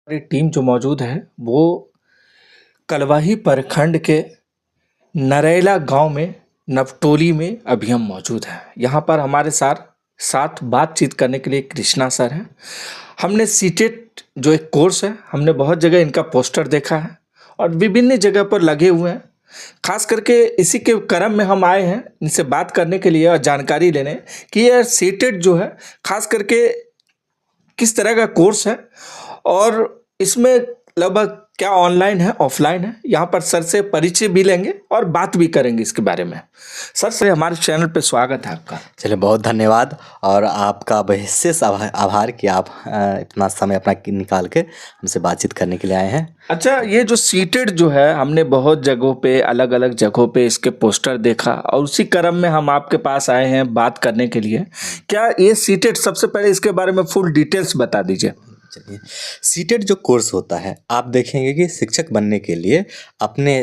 हमारी टीम जो मौजूद है वो कलवाही प्रखंड के नरेला गांव में नवटोली में अभी हम मौजूद हैं। यहाँ पर हमारे साथ साथ बातचीत करने के लिए कृष्णा सर हैं। हमने सीटेट जो एक कोर्स है, हमने बहुत जगह इनका पोस्टर देखा है और विभिन्न जगह पर लगे हुए हैं। खास करके इसी के क्रम में हम आए हैं इनसे बात करने के लिए और जानकारी लेने कि यह सीटेट जो है खास करके किस तरह का कोर्स है और इसमें लगभग क्या ऑनलाइन है ऑफलाइन है। यहाँ पर सर से परिचय भी लेंगे और बात भी करेंगे इसके बारे में। सर से हमारे चैनल पे स्वागत है आपका। चलिए, बहुत धन्यवाद और आपका विशेष आभार कि आप इतना समय अपना निकाल के हमसे बातचीत करने के लिए आए हैं। अच्छा, ये जो सीटेड जो है हमने बहुत जगहों पे अलग अलग जगहों पे इसके पोस्टर देखा और उसी क्रम में हम आपके पास आए हैं बात करने के लिए। क्या ये सीटेड, सबसे पहले इसके बारे में फुल डिटेल्स बता दीजिए। चलिए, सीटेट जो कोर्स होता है, आप देखेंगे कि शिक्षक बनने के लिए अपने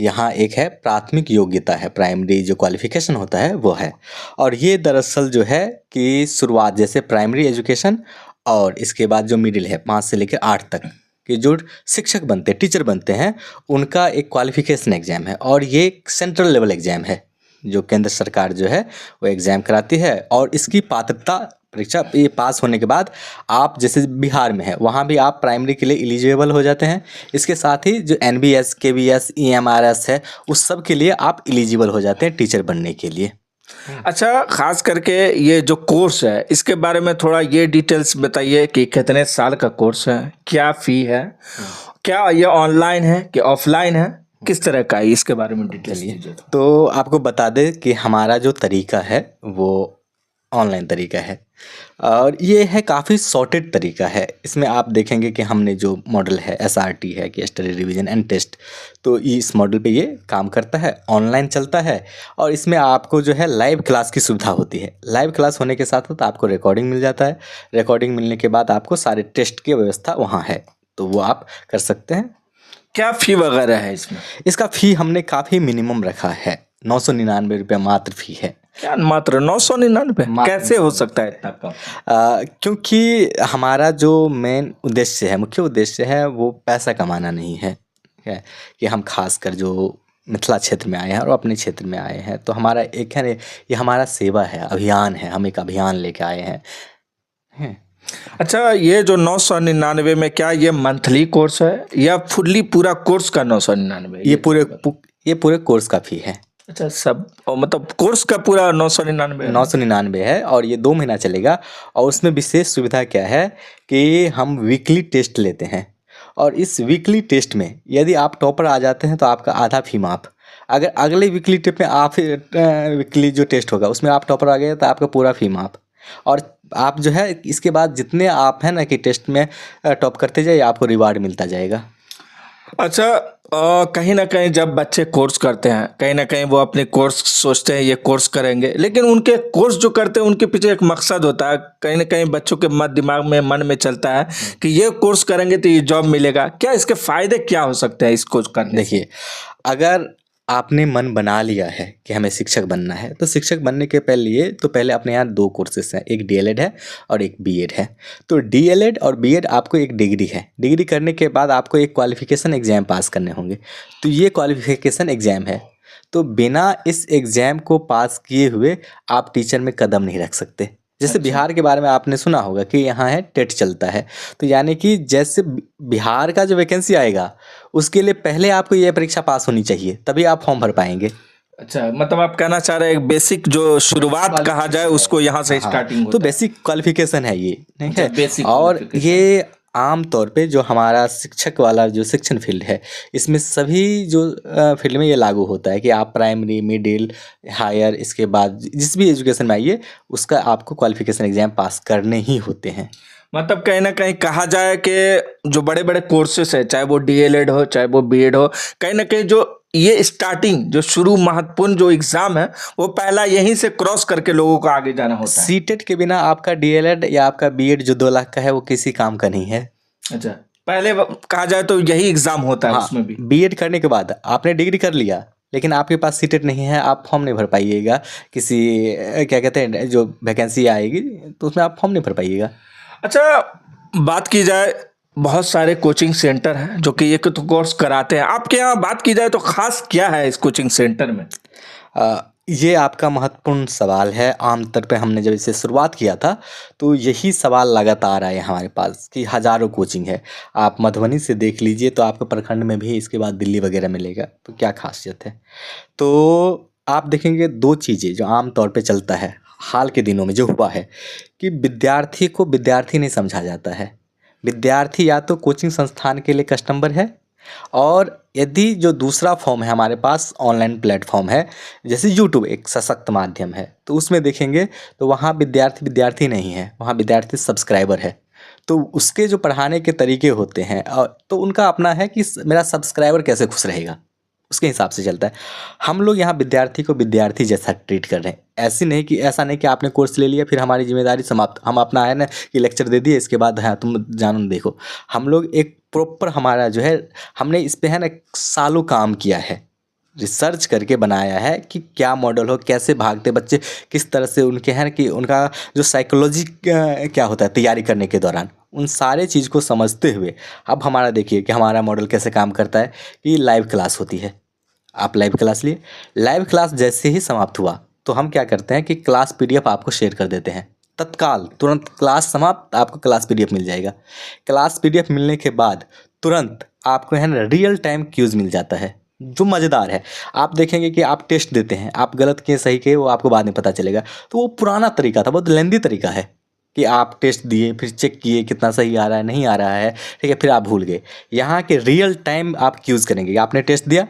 यहाँ एक है प्राथमिक योग्यता है, प्राइमरी जो क्वालिफिकेशन होता है वो है। और ये दरअसल जो है कि शुरुआत जैसे प्राइमरी एजुकेशन और इसके बाद जो मिडिल है 5 से लेकर 8 तक कि जो शिक्षक बनते हैं, टीचर बनते हैं, उनका एक क्वालिफिकेशन एग्ज़ाम है और ये एक सेंट्रल लेवल एग्ज़ाम है जो केंद्र सरकार जो है वो एग्ज़ाम कराती है। और इसकी पात्रता परीक्षा ये पास होने के बाद आप जैसे बिहार में है वहाँ भी आप प्राइमरी के लिए एलिजिबल हो जाते हैं। इसके साथ ही जो NBS, KVS, EMRS है उस सब के लिए आप एलिजिबल हो जाते हैं टीचर बनने के लिए। अच्छा, खास करके ये जो कोर्स है इसके बारे में थोड़ा ये डिटेल्स बताइए कि कितने साल का कोर्स है, क्या फ़ी है, क्या ये ऑनलाइन है कि ऑफलाइन है, किस तरह का है, इसके बारे में डिटेल्स दीजिए। तो आपको बता दें कि हमारा जो तरीका है वो ऑनलाइन तरीका है और ये है काफ़ी सॉर्टेड तरीका है। इसमें आप देखेंगे कि हमने जो मॉडल है SRT है कि स्टडी रिवीजन एंड टेस्ट, तो इस मॉडल पे ये काम करता है, ऑनलाइन चलता है। और इसमें आपको जो है लाइव क्लास की सुविधा होती है। लाइव क्लास होने के साथ साथ आपको रिकॉर्डिंग मिल जाता है। रिकॉर्डिंग मिलने के बाद आपको सारे टेस्ट की व्यवस्था वहाँ है, तो वो आप कर सकते हैं। क्या फ़ी वगैरह है इसमें? इसका फ़ी हमने काफ़ी मिनिमम रखा है, 999 रुपये मात्र फ़ी है। क्या मात्र 999? कैसे हो सकता है इतना कम? क्योंकि हमारा जो मेन उद्देश्य है, मुख्य उद्देश्य है वो पैसा कमाना नहीं है, ठीक है, कि हम खासकर जो मिथिला क्षेत्र में आए हैं और अपने क्षेत्र में आए हैं, तो हमारा एक है ये हमारा सेवा है, अभियान है, हम एक अभियान लेके आए हैं। अच्छा, ये जो 999 में क्या ये मंथली कोर्स है या फुल्ली पूरा कोर्स का 999? ये पूरे कोर्स का फ़ी है। अच्छा, सब मतलब कोर्स का पूरा 999 है और ये 2 महीना चलेगा। और उसमें विशेष सुविधा क्या है कि हम वीकली टेस्ट लेते हैं और इस वीकली टेस्ट में यदि आप टॉपर आ जाते हैं तो आपका आधा फ़ी माफ़। अगर अगले वीकली टेस्ट में आप वीकली जो टेस्ट होगा उसमें आप टॉपर आ गए तो आपका पूरा फ़ी माफ़। और आप जो है इसके बाद जितने आप हैं ना कि टेस्ट में टॉप करते जाइए, आपको रिवार्ड मिलता जाएगा। अच्छा, कहीं ना कहीं जब बच्चे कोर्स करते हैं, कहीं ना कहीं वो अपने कोर्स सोचते हैं ये कोर्स करेंगे, लेकिन उनके कोर्स जो करते हैं उनके पीछे एक मकसद होता है। कहीं ना कहीं बच्चों के दिमाग में मन में चलता है कि ये कोर्स करेंगे तो ये जॉब मिलेगा। क्या इसके फ़ायदे क्या हो सकते हैं इस कोर्स करने? देखिए, अगर आपने मन बना लिया है कि हमें शिक्षक बनना है तो शिक्षक बनने के पहले अपने यहाँ 2 कोर्सेस हैं, एक DLED है और एक BEd है। तो DLED और BEd आपको एक डिग्री है। डिग्री करने के बाद आपको एक क्वालिफिकेशन एग्ज़ाम पास करने होंगे, तो ये क्वालिफिकेशन एग्ज़ाम है। तो बिना इस एग्ज़ाम को पास किए हुए आप टीचर में कदम नहीं रख सकते। जैसे बिहार के बारे में आपने सुना होगा कि यहाँ है टेट चलता है, तो यानी कि जैसे बिहार का जो वैकेंसी आएगा उसके लिए पहले आपको ये परीक्षा पास होनी चाहिए, तभी आप फॉर्म भर पाएंगे। अच्छा, मतलब आप कहना चाह रहे हैं एक बेसिक जो शुरुआत कहा जाए उसको यहाँ से स्टार्टिंग होता तो है। बेसिक क्वालिफिकेशन है ये, ठीक है। बेसिक और qualification। ये आम तौर पे जो हमारा शिक्षक वाला जो शिक्षण फील्ड है इसमें सभी जो फील्ड में ये लागू होता है कि आप प्राइमरी, मिडिल, हायर, इसके बाद जिस भी एजुकेशन में आइए उसका आपको क्वालिफिकेशन एग्ज़ाम पास करने ही होते हैं। मतलब कहीं ना कहीं कहा जाए कि जो बड़े बड़े कोर्सेस है, चाहे वो DLED हो चाहे वो BEd हो, कहीं ना कहीं जो ये स्टार्टिंग जो शुरू महत्वपूर्ण जो एग्जाम है वो पहला यहीं से क्रॉस करके लोगों को आगे जाना होता है। सीटेट के बिना आपका DLED या आपका BEd जो 2 लाख का है वो किसी काम का नहीं है। अच्छा, पहले कहा जाए तो यही एग्जाम होता है। हाँ, उसमें भी BEd करने के बाद आपने डिग्री कर लिया लेकिन आपके पास सीटेट नहीं है, आप फॉर्म नहीं भर पाइएगा। किसी क्या कहते हैं जो वैकेंसी आएगी तो उसमें आप फॉर्म नहीं भर पाइएगा। अच्छा, बात की जाए बहुत सारे कोचिंग सेंटर हैं जो कि ये तो कोर्स कराते हैं। आपके यहाँ बात की जाए तो खास क्या है इस कोचिंग सेंटर में? ये आपका महत्वपूर्ण सवाल है। आमतौर पे हमने जब इसे शुरुआत किया था तो यही सवाल लगातार आए हमारे पास कि हज़ारों कोचिंग है। आप मधुबनी से देख लीजिए तो आपके प्रखंड में भी, इसके बाद दिल्ली वगैरह मिलेगा, तो क्या खासियत है। तो आप देखेंगे 2 चीज़ें जो आम तौर पे चलता है, हाल के दिनों में जो हुआ है कि विद्यार्थी को विद्यार्थी नहीं समझा जाता है। विद्यार्थी या तो कोचिंग संस्थान के लिए कस्टमर है, और यदि जो दूसरा फॉर्म है हमारे पास, ऑनलाइन प्लेटफॉर्म है, जैसे यूट्यूब एक सशक्त माध्यम है, तो उसमें देखेंगे तो वहाँ विद्यार्थी विद्यार्थी नहीं है, वहाँ विद्यार्थी सब्सक्राइबर है। तो उसके जो पढ़ाने के तरीके होते हैं, तो उनका अपना है कि मेरा सब्सक्राइबर कैसे खुश रहेगा, उसके हिसाब से चलता है। हम लोग यहाँ विद्यार्थी को विद्यार्थी जैसा ट्रीट कर रहे हैं। ऐसा नहीं कि आपने कोर्स ले लिया फिर हमारी जिम्मेदारी समाप्त, हम अपना है ना कि लेक्चर दे दिए, इसके बाद हाँ तुम जानो देखो। हम लोग एक प्रॉपर, हमारा जो है, हमने इस पे है ना सालों काम किया है, रिसर्च करके बनाया है कि क्या मॉडल हो, कैसे भागते बच्चे, किस तरह से उनके हैं कि उनका जो साइकोलॉजी क्या होता है तैयारी करने के दौरान, उन सारे चीज़ को समझते हुए अब हमारा देखिए कि हमारा मॉडल कैसे काम करता है कि लाइव क्लास होती है। आप लाइव क्लास लिए, लाइव क्लास जैसे ही समाप्त हुआ तो हम क्या करते हैं कि क्लास पीडीएफ आपको शेयर कर देते हैं तत्काल, तुरंत क्लास समाप्त आपको क्लास पीडीएफ मिल जाएगा। क्लास पीडीएफ मिलने के बाद तुरंत आपको है ना रियल टाइम क्यूज़ मिल जाता है, जो मज़ेदार है। आप देखेंगे कि आप टेस्ट देते हैं, आप गलत किए सही किए वो आपको बाद में पता चलेगा। तो वो पुराना तरीका था, बहुत लेंदी तरीका है कि आप टेस्ट दिए, फिर चेक किए कितना सही आ रहा है नहीं आ रहा है, ठीक है, फिर आप भूल गए। यहाँ के रियल टाइम आप क्यूज़ करेंगे, आपने टेस्ट दिया,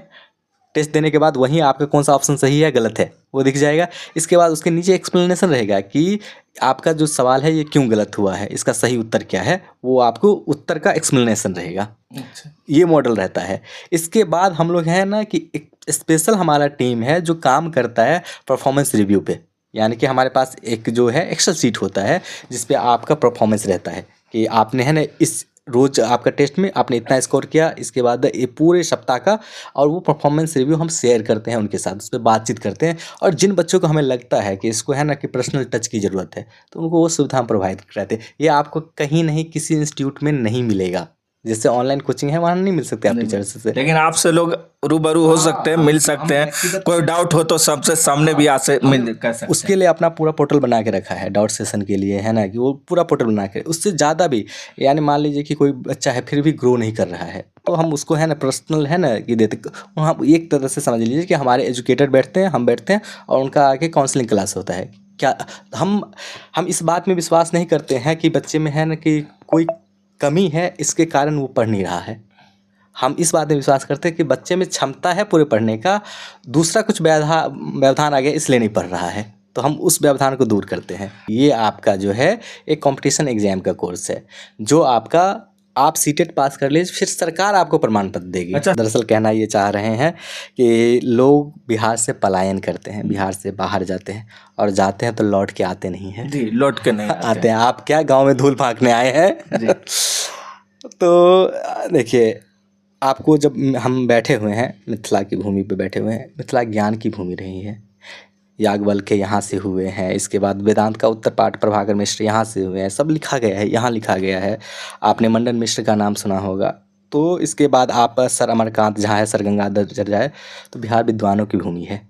टेस्ट देने के बाद वहीं आपका कौन सा ऑप्शन सही है गलत है वो दिख जाएगा। इसके बाद उसके नीचे एक्सप्लेनेशन रहेगा कि आपका जो सवाल है ये क्यों गलत हुआ है, इसका सही उत्तर क्या है, वो आपको उत्तर का एक्सप्लेनेशन रहेगा। अच्छा। ये मॉडल रहता है। इसके बाद हम लोग हैं ना कि एक स्पेशल हमारा टीम है जो काम करता है परफॉर्मेंस रिव्यू पे। यानी कि हमारे पास एक जो है एक्सेल शीट होता है जिस पे आपका परफॉर्मेंस रहता है कि आपने है ना इस रोज़ आपका टेस्ट में आपने इतना स्कोर किया, इसके बाद ये पूरे सप्ताह का, और वो परफॉर्मेंस रिव्यू हम शेयर करते हैं उनके साथ, उस पर बातचीत करते हैं। और जिन बच्चों को हमें लगता है कि इसको है ना कि पर्सनल टच की ज़रूरत है तो उनको वो सुविधा हम प्रोवाइड कराते हैं। ये आपको कहीं नहीं किसी इंस्टीट्यूट में नहीं मिलेगा, जैसे ऑनलाइन कोचिंग है वहाँ नहीं मिल सकते आप टीचर से। लेकिन आपसे लोग रूबरू हो सकते हैं, मिल सकते हैं, कोई डाउट हो तो सबसे सामने भी आसे मिल कर सकते हैं। उसके लिए अपना पूरा पोर्टल बना के रखा है डाउट सेशन के लिए, है ना कि वो पूरा पोर्टल बना के, उससे ज़्यादा भी, यानी मान लीजिए कि कोई बच्चा है फिर भी ग्रो नहीं कर रहा है तो हम उसको है ना पर्सनल है ना कि देते, हम एक तरह से समझ लीजिए कि हमारे एजुकेटर बैठते हैं, हम बैठते हैं और उनका आके काउंसलिंग क्लास होता है। क्या हम इस बात में विश्वास नहीं करते हैं कि बच्चे में है ना कि कोई कमी है इसके कारण वो पढ़ नहीं रहा है। हम इस बात में विश्वास करते हैं कि बच्चे में क्षमता है पूरे पढ़ने का, दूसरा कुछ व्यवधान आ गया इसलिए नहीं पढ़ रहा है, तो हम उस व्यवधान को दूर करते हैं। ये आपका जो है एक कंपटीशन एग्जाम का कोर्स है जो आपका, आप सीटेट पास कर लीजिए फिर सरकार आपको प्रमाण पत्र देगी। अच्छा। दरअसल कहना ये चाह रहे हैं कि लोग बिहार से पलायन करते हैं, बिहार से बाहर जाते हैं और जाते हैं तो लौट के आते नहीं हैं। जी, लौट के नहीं आते हैं। आप क्या गांव में धूल फांकने आए हैं? तो देखिए, आपको जब हम बैठे हुए हैं मिथिला की भूमि पे बैठे हुए हैं, मिथिला ज्ञान की भूमि रही है, याज्ञवल्क्य यहाँ से हुए हैं, इसके बाद वेदांत का उत्तर पाठ प्रभाकर मिश्र यहाँ से हुए हैं, सब लिखा गया है, यहाँ लिखा गया है। आपने मंडन मिश्र का नाम सुना होगा। तो इसके बाद आप सर अमरकांत जहाँ है, सर गंगाधर जाए, तो बिहार विद्वानों की भूमि है।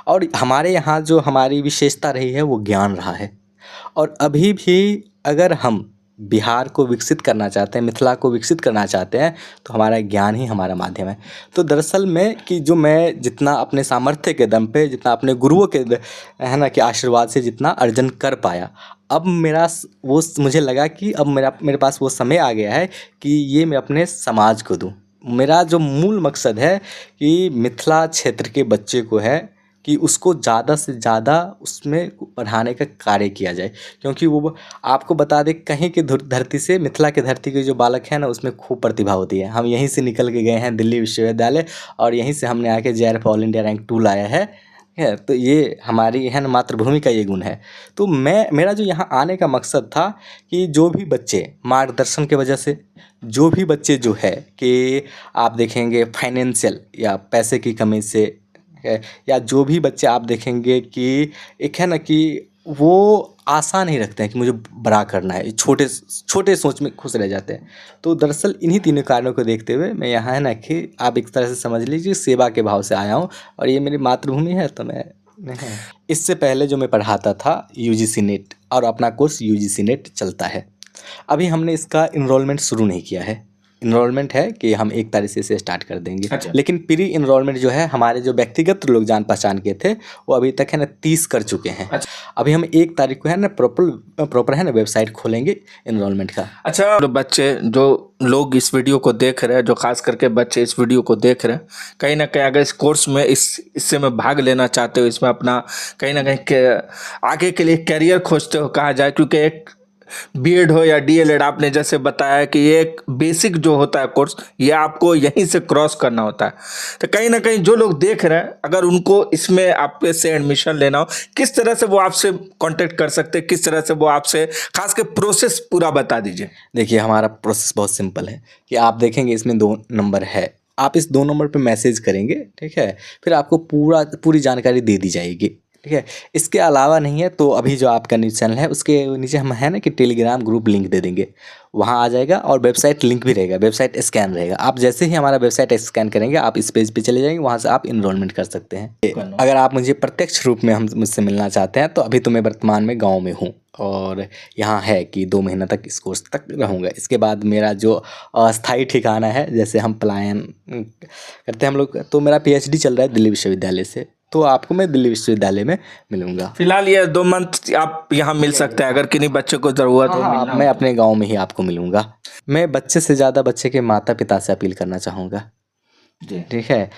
और हमारे यहाँ जो हमारी विशेषता रही है वो ज्ञान रहा है। और अभी भी अगर हम बिहार को विकसित करना चाहते हैं, मिथिला को विकसित करना चाहते हैं, तो हमारा ज्ञान ही हमारा माध्यम है। तो दरअसल में कि जो मैं जितना अपने सामर्थ्य के दम पे, जितना अपने गुरुओं के है ना कि आशीर्वाद से जितना अर्जन कर पाया, अब मेरा वो, मुझे लगा कि अब मेरे पास वो समय आ गया है कि ये मैं अपने समाज को दूँ। मेरा जो मूल मकसद है कि मिथिला क्षेत्र के बच्चे को है कि उसको ज़्यादा से ज़्यादा उसमें पढ़ाने का कार्य किया जाए, क्योंकि वो आपको बता दें कहीं की धरती से, मिथिला की धरती के जो बालक हैं ना उसमें खूब प्रतिभा होती है। हम यहीं से निकल के गए हैं दिल्ली विश्वविद्यालय और यहीं से हमने आके JRF ऑल इंडिया रैंक 2 लाया है। तो ये हमारी है ना मातृभूमि का ये गुण है। तो मेरा जो यहाँ आने का मकसद था कि जो भी बच्चे मार्गदर्शन के वजह से, जो भी बच्चे जो है कि आप देखेंगे फाइनेंशियल या पैसे की कमी से, या जो भी बच्चे आप देखेंगे कि एक है ना कि वो आशा नहीं रखते हैं कि मुझे बड़ा करना है, छोटे छोटे सोच में खुश रह जाते हैं। तो दरअसल इन्हीं तीनों कारणों को देखते हुए मैं यहाँ है ना कि आप एक तरह से समझ लीजिए सेवा के भाव से आया हूँ, और ये मेरी मातृभूमि है तो मैं नहीं। इससे पहले जो मैं पढ़ाता था यूजीसी नेट, और अपना कोर्स यूजीसी नेट चलता है। अभी हमने इसका इनरोलमेंट शुरू नहीं किया है। इनरोलमेंट है कि हम 1 तारीख से इसे स्टार्ट कर देंगे। अच्छा। लेकिन प्री इनरोलमेंट जो है हमारे जो व्यक्तिगत लोग जान पहचान के थे वो अभी तक है ना 30 कर चुके हैं। अच्छा। अभी हम 1 तारीख को है ना प्रॉपर है ना वेबसाइट खोलेंगे इनरोलमेंट का। अच्छा, जो बच्चे जो लोग इस वीडियो को देख रहे हैं, जो खास करके बच्चे इस वीडियो को देख रहे हैं, कहीं ना कहीं अगर इस कोर्स में इससे में भाग लेना चाहते हो, इसमें अपना कहीं ना कहीं आगे के लिए करियर खोजते हो कहा जाए, क्योंकि एक बीएड हो या डीएलएड, आपने जैसे बताया कि ये एक बेसिक जो होता है कोर्स, ये आपको यहीं से क्रॉस करना होता है। तो कहीं ना कहीं जो लोग देख रहे हैं, अगर उनको इसमें आपके से एडमिशन लेना हो, किस तरह से वो आपसे कांटेक्ट कर सकते हैं, किस तरह से वो आपसे, खास के प्रोसेस पूरा बता दीजिए। देखिए हमारा प्रोसेस बहुत सिंपल है कि आप देखेंगे इसमें 2 नंबर है, आप इस 2 नंबर पे मैसेज करेंगे, ठीक है, फिर आपको पूरी जानकारी दे दी जाएगी, ठीक है। इसके अलावा नहीं है तो अभी जो आपका न्यूज़ चैनल है उसके नीचे हम है ना कि टेलीग्राम ग्रुप लिंक दे देंगे, वहाँ आ जाएगा, और वेबसाइट लिंक भी रहेगा, वेबसाइट स्कैन रहेगा। आप जैसे ही हमारा वेबसाइट स्कैन करेंगे आप इस पेज पे चले जाएंगे, वहाँ से आप इनरोलमेंट कर सकते हैं। अगर आप मुझे प्रत्यक्ष रूप में मुझसे मिलना चाहते हैं तो अभी तो मैं वर्तमान में गाँव में हूँ, और यहाँ है कि 2 महीना तक इस कोर्स तक रहूँगा। इसके बाद मेरा जो अस्थायी ठिकाना है, जैसे हम पलायन करते हैं हम लोग, तो मेरा पीएचडी चल रहा है दिल्ली विश्वविद्यालय से, तो आपको मैं दिल्ली विश्वविद्यालय में मिलूंगा। फिलहाल ये 2 मंथ आप यहाँ मिल सकते हैं, अगर किन्हीं बच्चे को जरूरत हो। हाँ, मैं अपने गांव में ही आपको मिलूंगा। मैं बच्चे से ज़्यादा बच्चे के माता पिता से अपील करना चाहूँगा, ठीक है,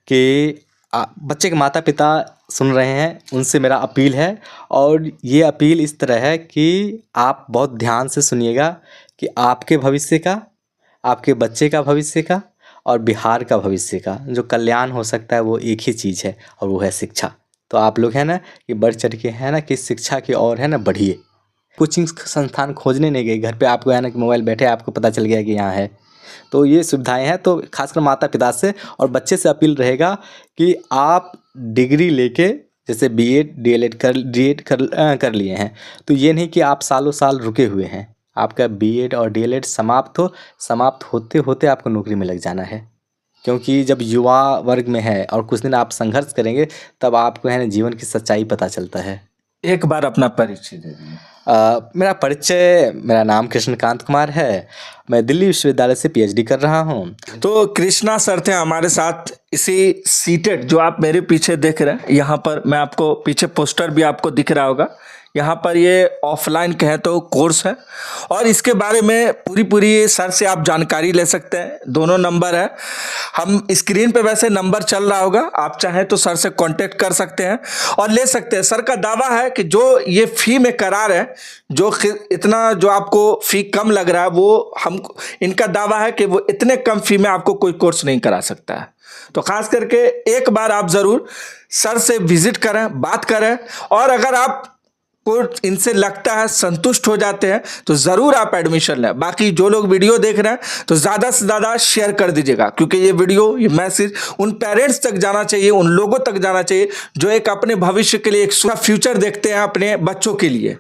कि बच्चे के माता पिता सुन रहे हैं, उनसे मेरा अपील है, और ये अपील इस तरह है कि आप बहुत ध्यान से सुनिएगा कि आपके भविष्य का, आपके बच्चे का भविष्य का, और बिहार का भविष्य का जो कल्याण हो सकता है वो एक ही चीज़ है, और वो है शिक्षा। तो आप लोग हैं ना कि बढ़ चढ़ के है ना कि शिक्षा की ओर है ना बढ़िए। कोचिंग संस्थान खोजने नहीं गए, घर पे आपको है ना कि मोबाइल बैठे आपको पता चल गया कि यहाँ है, तो ये सुविधाएं हैं। तो खासकर माता पिता से और बच्चे से अपील रहेगा कि आप डिग्री लेके, जैसे बीएड डीएलएड कर लिए हैं, तो ये नहीं कि आप सालों साल रुके हुए हैं। आपका बीएड और डीएलएड समाप्त होते होते आपको नौकरी में लग जाना है, क्योंकि जब युवा वर्ग में है और कुछ दिन आप संघर्ष करेंगे तब आपको है ना जीवन की सच्चाई पता चलता है। एक बार अपना परिचय दे दीजिए। मेरा नाम कृष्णकांत कुमार है, मैं दिल्ली विश्वविद्यालय से पीएचडी कर रहा हूँ। तो कृष्णा सर थे हमारे साथ इसी सीटेट जो आप मेरे पीछे देख रहे हैं, यहाँ पर मैं आपको पीछे पोस्टर भी आपको दिख रहा होगा, यहाँ पर ये ऑफलाइन कहें तो कोर्स है, और इसके बारे में पूरी सर से आप जानकारी ले सकते हैं। दोनों नंबर है, हम स्क्रीन पे वैसे नंबर चल रहा होगा, आप चाहें तो सर से कांटेक्ट कर सकते हैं और ले सकते हैं। सर का दावा है कि जो ये फ़ी में करार है, जो इतना जो आपको फ़ी कम लग रहा है, वो हम इनका दावा है कि वो इतने कम फ़ी में आपको कोई कोर्स नहीं करा सकता है। तो खास करके एक बार आप ज़रूर सर से विजिट करें, बात करें, और अगर आप को इनसे लगता है संतुष्ट हो जाते हैं तो ज़रूर आप एडमिशन लें। बाकी जो लोग वीडियो देख रहे हैं तो ज़्यादा से ज़्यादा शेयर कर दीजिएगा, क्योंकि ये वीडियो, ये मैसेज उन पेरेंट्स तक जाना चाहिए, उन लोगों तक जाना चाहिए जो एक अपने भविष्य के लिए एक फ्यूचर देखते हैं अपने बच्चों के लिए।